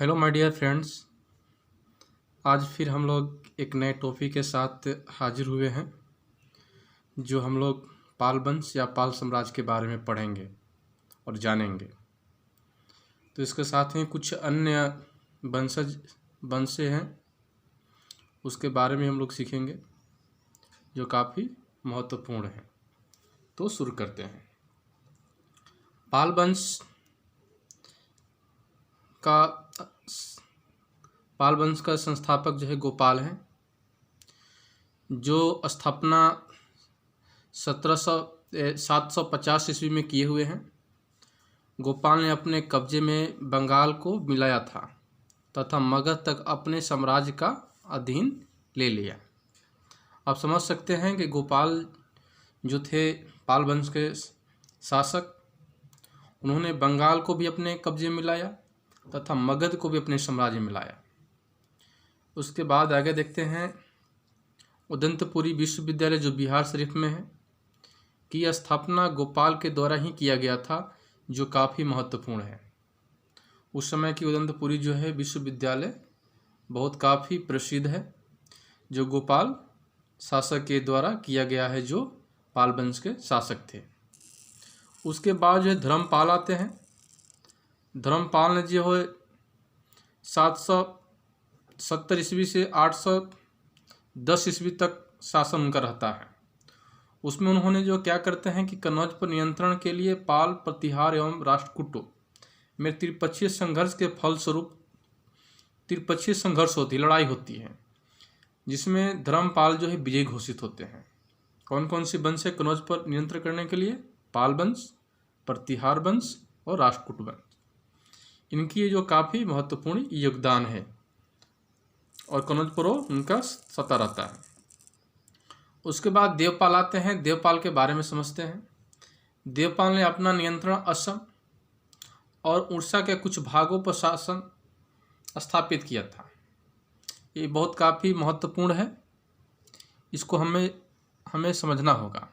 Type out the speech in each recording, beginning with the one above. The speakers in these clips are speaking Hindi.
Hello my dear friends. आज फिर हम लोग एक नए टॉपिक के साथ हाजिर हुए हैं जो हम लोग पाल वंश या पाल साम्राज्य के बारे में पढ़ेंगे और जानेंगे। तो इसके साथ ही कुछ अन्य वंशे हैं, उसके बारे में हम लोग सीखेंगे जो काफ़ी महत्वपूर्ण है। तो शुरू करते हैं। पाल वंश का संस्थापक जो है गोपाल हैं, जो स्थापना 750 ईस्वी में किए हुए हैं। गोपाल ने अपने कब्जे में बंगाल को मिलाया था तथा मगध तक अपने साम्राज्य का अधीन ले लिया। आप समझ सकते हैं कि गोपाल जो थे पाल वंश के शासक, उन्होंने बंगाल को भी अपने कब्जे में लाया तथा मगध को भी अपने साम्राज्य में लाया। उसके बाद आगे देखते हैं। उदंतपुरी विश्वविद्यालय जो बिहार शरीफ में है की स्थापना गोपाल के द्वारा ही किया गया था, जो काफ़ी महत्वपूर्ण है। उस समय की उदंतपुरी जो है विश्वविद्यालय बहुत काफ़ी प्रसिद्ध है, जो गोपाल शासक के द्वारा किया गया है, जो पाल वंश के शासक थे। उसके बाद जो है धर्मपाल आते हैं। धर्मपाल ने जो है 770 ईस्वी से 810 ईस्वी तक शासन उनका रहता है। उसमें उन्होंने जो क्या करते हैं कि कन्नौज पर नियंत्रण के लिए पाल, प्रतिहार एवं राष्ट्रकूटों में त्रिपक्षीय संघर्ष के फलस्वरूप त्रिपक्षीय संघर्ष होती, लड़ाई होती है, जिसमें धर्मपाल जो है विजयी घोषित होते हैं। कौन कौन सी वंश है कन्नौज पर नियंत्रण करने के लिए? पाल वंश, प्रतिहार वंश और राष्ट्रकूट वंश। इनकी जो काफ़ी महत्वपूर्ण योगदान है और कन्नौज पर उनका सत्ता रहता है। उसके बाद देवपाल आते हैं। देवपाल के बारे में समझते हैं। देवपाल ने अपना नियंत्रण असम और उड़ीसा के कुछ भागों पर शासन स्थापित किया था। ये बहुत काफ़ी महत्वपूर्ण है, इसको हमें समझना होगा।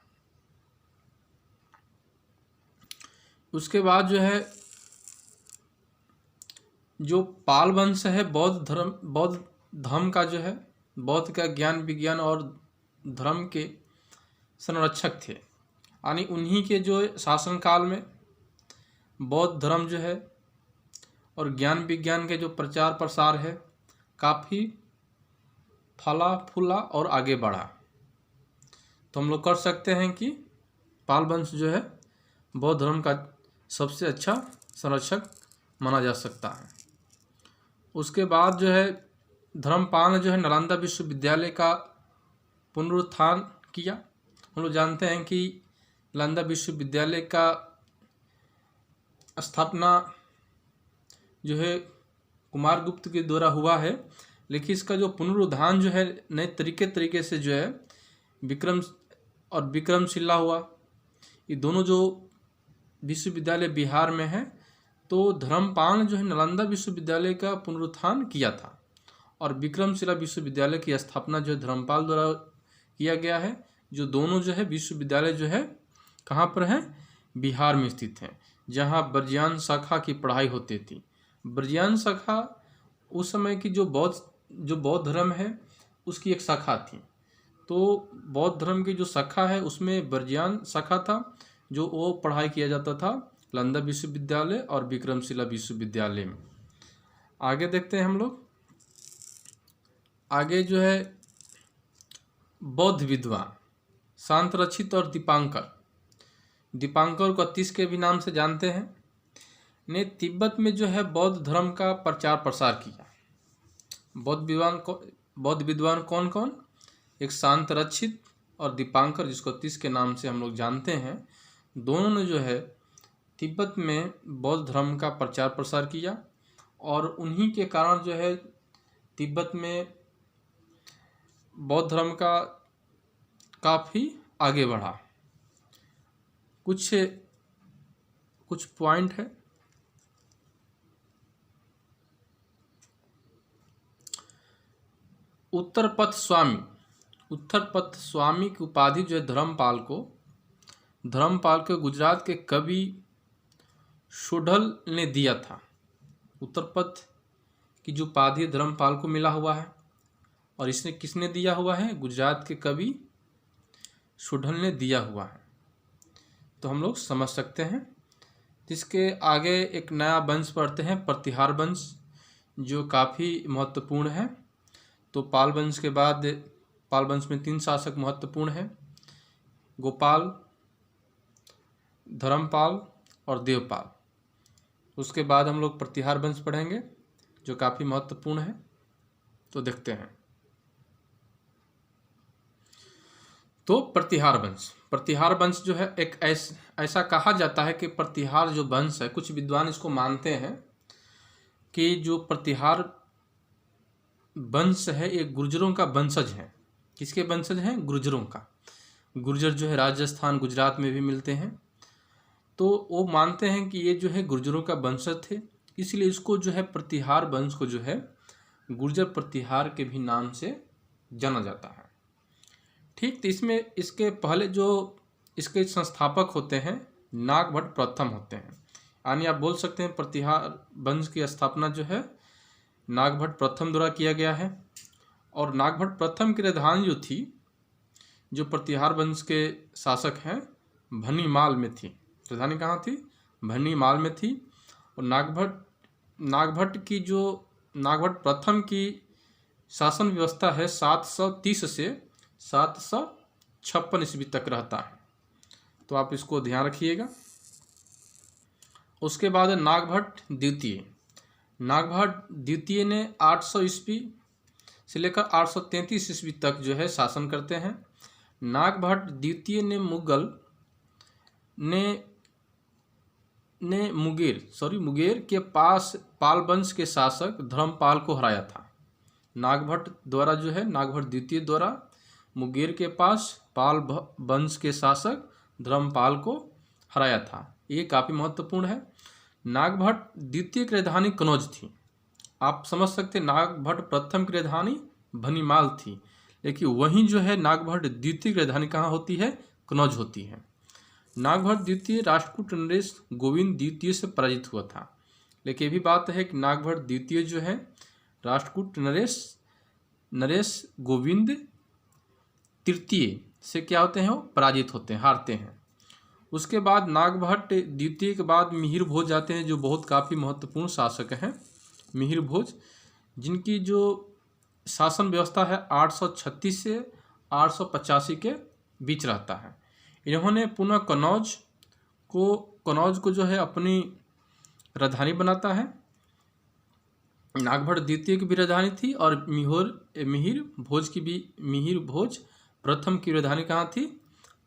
उसके बाद जो है जो पाल वंश है बौद्ध धर्म का जो है, बौद्ध का ज्ञान विज्ञान और धर्म के संरक्षक थे। यानी उन्हीं के जो शासनकाल में बौद्ध धर्म जो है और ज्ञान विज्ञान के जो प्रचार प्रसार है काफ़ी फला फूला और आगे बढ़ा। तो हम लोग कर सकते हैं कि पाल वंश जो है बौद्ध धर्म का सबसे अच्छा संरक्षक माना जा सकता है। उसके बाद जो है धर्मपाल ने जो है नालंदा विश्वविद्यालय का पुनरुत्थान किया। हम लोग जानते हैं कि नालंदा विश्वविद्यालय का स्थापना जो है कुमारगुप्त के द्वारा हुआ है, लेकिन इसका जो पुनरुत्थान जो है नए तरीके से जो है विक्रमशिला हुआ। ये दोनों जो विश्वविद्यालय बिहार में है, तो धर्मपाल ने जो है नालंदा विश्वविद्यालय का पुनरुत्थान किया था और विक्रमशिला विश्वविद्यालय की स्थापना जो है धर्मपाल द्वारा किया गया है। जो दोनों जो है विश्वविद्यालय जो है कहाँ पर है? बिहार में स्थित हैं, जहाँ ब्रजियान शाखा की पढ़ाई होती थी। ब्रजियान शाखा उस समय की जो बौद्ध धर्म है उसकी एक शाखा थी। तो बौद्ध धर्म की जो शाखा है उसमें ब्रजियान शाखा था, जो वो पढ़ाई किया जाता था नालंदा विश्वविद्यालय और विक्रमशिला विश्वविद्यालय में। आगे देखते हैं हम लोग। आगे जो है बौद्ध विद्वान शांतरक्षित और दीपांकर को अतीश के भी नाम से जानते हैं, ने तिब्बत में जो है बौद्ध धर्म का प्रचार प्रसार किया। बौद्ध विद्वान कौन कौन? एक शांतरक्षित और दीपांकर, जिसको अतीश के नाम से हम लोग जानते हैं। दोनों ने जो है तिब्बत में बौद्ध धर्म का प्रचार प्रसार किया और उन्हीं के कारण जो है तिब्बत में बौद्ध धर्म का काफ़ी आगे बढ़ा। कुछ पॉइंट है। उत्तर पथ स्वामी की उपाधि जो है धर्मपाल को गुजरात के कवि शोढल ने दिया था। उत्तर पथ की जो उपाधि धर्मपाल को मिला हुआ है, और इसने किसने दिया हुआ है? गुजरात के कवि सुढल ने दिया हुआ है। तो हम लोग समझ सकते हैं। इसके आगे एक नया वंश पढ़ते हैं, प्रतिहार वंश, जो काफ़ी महत्वपूर्ण है। तो पाल वंश के बाद पाल वंश में 3 शासक महत्वपूर्ण हैं, गोपाल, धर्मपाल और देवपाल। उसके बाद हम लोग प्रतिहार वंश पढ़ेंगे जो काफ़ी महत्वपूर्ण है। तो देखते हैं। तो प्रतिहार वंश जो है एक ऐसा कहा जाता है कि प्रतिहार जो वंश है, कुछ विद्वान इसको मानते हैं कि जो प्रतिहार वंश है ये गुर्जरों का वंशज है। किसके वंशज हैं? गुर्जरों का। गुर्जर जो है राजस्थान, गुजरात में भी मिलते हैं। तो वो मानते हैं कि ये जो है गुर्जरों का वंशज थे, इसलिए इसको जो है प्रतिहार वंश को जो है गुर्जर प्रतिहार के भी नाम से जाना जाता है। ठीक, तो इसमें इसके पहले जो इसके संस्थापक होते हैं नागभट्ट प्रथम होते हैं। यानी आप बोल सकते हैं प्रतिहार वंश की स्थापना जो है नागभट्ट प्रथम द्वारा किया गया है। और नागभट्ट प्रथम की राजधानी जो थी, जो प्रतिहार वंश के शासक हैं, भनीमाल में थी। राजधानी कहाँ थी? भनीमाल में थी। और नागभट्ट प्रथम की शासन व्यवस्था है 730 से 756 ईस्वी तक रहता है। तो आप इसको ध्यान रखिएगा। उसके बाद नागभट्ट द्वितीय ने 800 ईस्वी से लेकर 833 ईस्वी तक जो है शासन करते हैं। नागभट्ट द्वितीय ने मुंगेर के पास पाल वंश के शासक धर्मपाल को हराया था। नागभट्ट द्वितीय द्वारा मुंगेर के पास पाल वंश के शासक धर्मपाल को हराया था। ये काफ़ी महत्वपूर्ण है। नागभट्ट द्वितीय की राजधानी कनौज थी। आप समझ सकते हैं नागभट्ट प्रथम की राजधानी भनीमाल थी, लेकिन वहीं जो है नागभट्ट द्वितीय की राजधानी कहाँ होती है? कनौज होती है। नागभट्ट द्वितीय राष्ट्रकूट नरेश गोविंद द्वितीय से पराजित हुआ था। लेकिन ये भी बात है कि नागभट्ट द्वितीय जो है राष्ट्रकूट नरेश गोविंद तृतीय से क्या होते हैं? वो पराजित होते हैं, हारते हैं। उसके बाद नागभट्ट द्वितीय के बाद मिहिर भोज जाते हैं, जो बहुत काफ़ी महत्वपूर्ण शासक हैं। मिहिर भोज, जिनकी जो शासन व्यवस्था है 836 से 885 के बीच रहता है। इन्होंने पुनः कनौज को जो है अपनी राजधानी बनाता है। नागभट्ट द्वितीय की भी राजधानी थी और मिहिर भोज प्रथम की राजधानी कहाँ थी?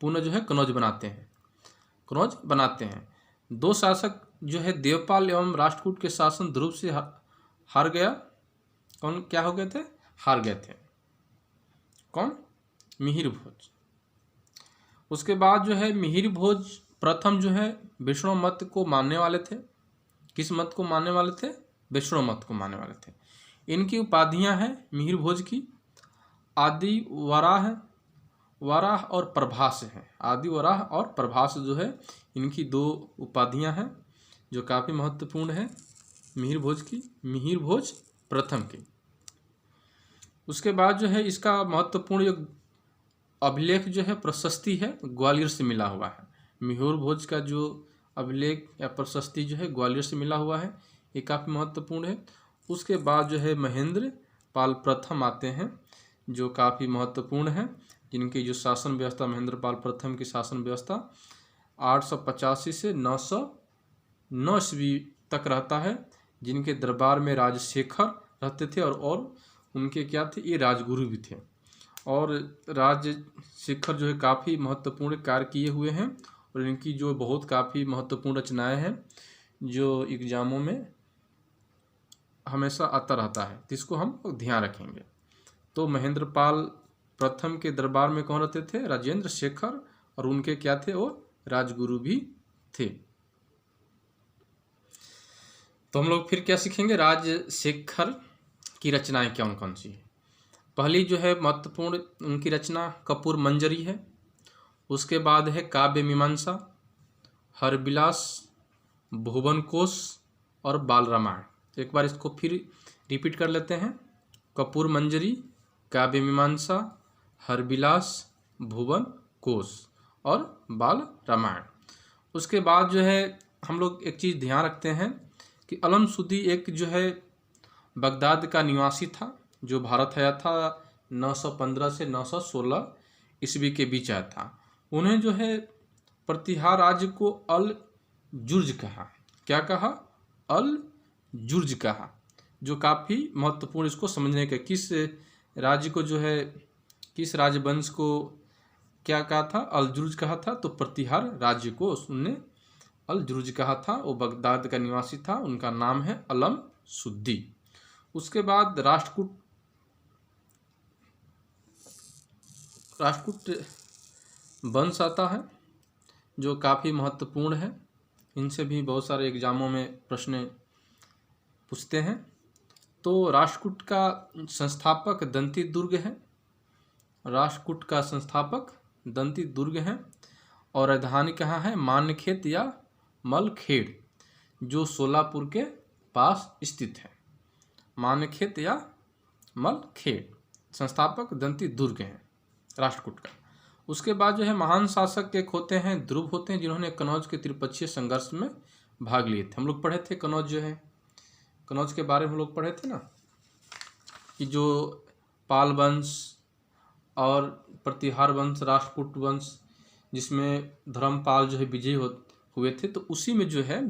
पुनः जो है कनौज बनाते हैं। 2 शासक जो है देवपाल एवं राष्ट्रकूट के शासन ध्रुव से हार गया। कौन क्या हो गए थे? हार गए थे। कौन? मिहिर भोज। उसके बाद जो है मिहिर भोज प्रथम जो है वैष्णव मत को मानने वाले थे। किस मत को मानने वाले थे? वैष्णव मत को मानने वाले थे। इनकी उपाधियां हैं मिहिर भोज की आदि वराह और प्रभास है। आदि वराह और प्रभास जो है इनकी 2 उपाधियां हैं जो काफ़ी महत्वपूर्ण है मिहिर भोज प्रथम की। उसके बाद जो है इसका महत्वपूर्ण जो अभिलेख जो है प्रशस्ति है ग्वालियर से मिला हुआ है। मिहिर भोज का जो अभिलेख या प्रशस्ति जो है ग्वालियर से मिला हुआ है, ये काफ़ी महत्वपूर्ण है। उसके बाद जो है महेंद्र पाल प्रथम आते हैं जो काफ़ी महत्वपूर्ण है, जिनकी जो शासन व्यवस्था महेंद्र पाल प्रथम की शासन व्यवस्था 885 से 909 ईस्वी तक रहता है, जिनके दरबार में राजशेखर रहते थे और उनके क्या थे? ये राजगुरु भी थे। और राजशेखर जो है काफ़ी महत्वपूर्ण कार्य किए हुए हैं और इनकी जो बहुत काफ़ी महत्वपूर्ण रचनाएं हैं जो एग्जामों में हमेशा आता रहता है, जिसको हम ध्यान रखेंगे। तो महेंद्र पाल प्रथम के दरबार में कौन रहते थे? राजेंद्र शेखर, और उनके क्या थे? वो राजगुरु भी थे। तो हम लोग फिर क्या सीखेंगे? राजशेखर की रचनाएं कौन कौन सी है। पहली जो है महत्वपूर्ण उनकी रचना कपूर मंजरी है। उसके बाद है काव्य मीमांसा, हरविलास, भुवन कोश और बाल रामायण। एक बार इसको फिर रिपीट कर लेते हैं। कपूर मंजरी, काव्य मीमांसा, हरविलास, भुवन कोश और बाल रामायण। उसके बाद जो है हम लोग एक चीज़ ध्यान रखते हैं कि अलमसुद्दी एक जो है बगदाद का निवासी था, जो भारत आया था 915 से 916 ईस्वी के बीच आया था। उन्हें जो है प्रतिहार राज्य को अल जुर्ज कहा। क्या कहा? अल जुर्ज कहा, जो काफ़ी महत्वपूर्ण, इसको समझने के किस राज्य को जो है, किस राजवंश को क्या कहा था? अल जुर्ज कहा था। तो प्रतिहार राज्य को उसने अल जुर्ज कहा था। वो बगदाद का निवासी था, उनका नाम है अलमसुद्दी। उसके बाद राष्ट्रकूट वंश आता है, जो काफ़ी महत्वपूर्ण है। इनसे भी बहुत सारे एग्जामों में प्रश्न पूछते हैं। तो राष्ट्रकूट का संस्थापक दंती दुर्ग है। राष्ट्रकूट का संस्थापक दंती दुर्ग है और राजधानी कहाँ है? मान्यखेत या मलखेड़, जो सोलापुर के पास स्थित है। मान्यखेत या मलखेड़, संस्थापक दंती दुर्ग है राष्ट्रकूट का। उसके बाद जो है महान शासक एक होते हैं, ध्रुव होते हैं, जिन्होंने कनौज के त्रिपक्षीय संघर्ष में भाग लिए थे। हम लोग पढ़े थे कनौज जो है, कनौज के बारे में हम लोग पढ़े थे ना, कि जो पाल वंश और प्रतिहार वंश, राष्ट्रकूट वंश, जिसमें धर्मपाल जो है विजयी हुए थे, तो उसी में जो है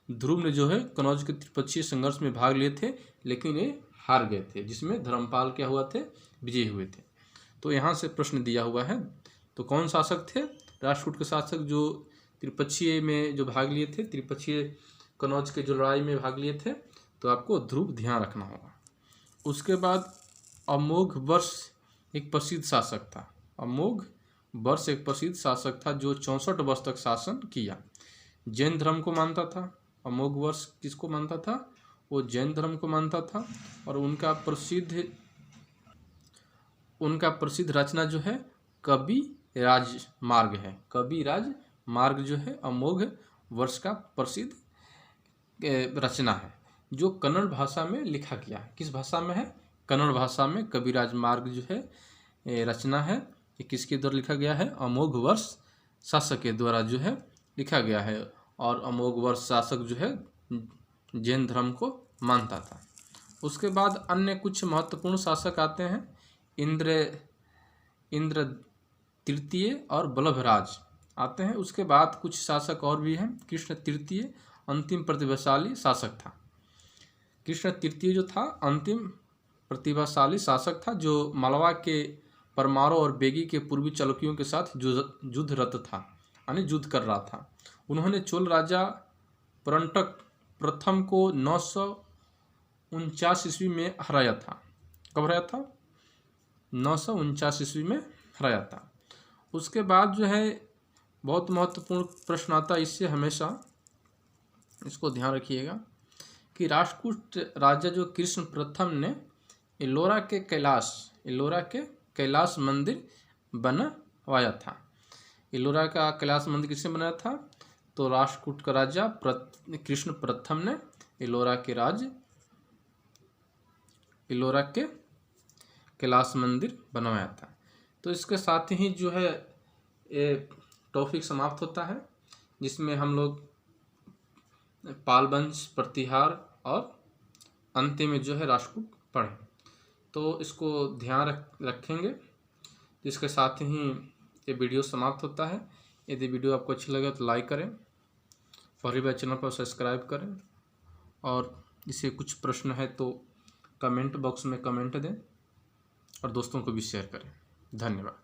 ध्रुव ने जो है कनौज के त्रिपक्षीय संघर्ष में भाग लिए थे, लेकिन ये हार गए थे, जिसमें धर्मपाल क्या हुआ थे? विजयी हुए थे। तो यहाँ से प्रश्न दिया हुआ है। तो कौन शासक थे? राष्ट्रकूट के शासक जो त्रिपक्षीय में जो भाग लिए थे, त्रिपक्षीय कनौज के जो लड़ाई में भाग लिए थे, तो आपको ध्रुव ध्यान रखना होगा। उसके बाद अमोघ वर्ष एक प्रसिद्ध शासक था। अमोघ वर्ष एक प्रसिद्ध शासक था, जो 64 वर्ष तक शासन किया। जैन धर्म को मानता था। अमोघ वर्ष किसको मानता था? वो जैन धर्म को मानता था। और उनका प्रसिद्ध रचना जो है कवि राजमार्ग है। कवि राजमार्ग जो है अमोघ वर्ष का प्रसिद्ध रचना है, जो कन्नड़ भाषा में लिखा गया है। किस भाषा में है? कन्नड़ भाषा में कवि राजमार्ग जो है रचना है। ये किसके द्वारा लिखा गया है? अमोघ वर्ष शासक के द्वारा जो है लिखा गया है। और अमोघ वर्ष शासक जो है जैन धर्म को मानता था। उसके बाद अन्य कुछ महत्वपूर्ण शासक आते हैं। इंद्र तृतीय और बल्लभराज आते हैं। उसके बाद कुछ शासक और भी हैं। कृष्ण तृतीय अंतिम प्रतिभाशाली शासक था। कृष्ण तृतीय जो था अंतिम प्रतिभाशाली शासक था, जो मालवा के परमारों और बेगी के पूर्वी चालुक्यों के साथ युद्धरत था, यानी युद्ध कर रहा था। उन्होंने चोल राजा परंटक प्रथम को 949 ईस्वी में हराया था। कब हराया था? 949 ईस्वी में हराया था। उसके बाद जो है बहुत महत्वपूर्ण प्रश्न आता है, इससे हमेशा इसको ध्यान रखिएगा कि राष्ट्रकूट राजा जो कृष्ण प्रथम ने एलोरा के कैलाश मंदिर बनवाया था। एलोरा का कैलाश मंदिर किसने बनाया था? तो राष्ट्रकूट का राजा कृष्ण प्रथम ने एलोरा के कैलाश मंदिर बनवाया था। तो इसके साथ ही जो है ये टॉपिक समाप्त होता है, जिसमें हम लोग पाल वंश, प्रतिहार और अंतिम में जो है राष्ट्रकूट पढ़ें। तो इसको ध्यान रखेंगे। तो इसके साथ ही ये वीडियो समाप्त होता है। यदि वीडियो आपको अच्छी लगे तो लाइक करें, पहली बार चैनल पर सब्सक्राइब करें, और इसे कुछ प्रश्न है तो कमेंट बॉक्स में कमेंट दें और दोस्तों को भी शेयर करें। धन्यवाद।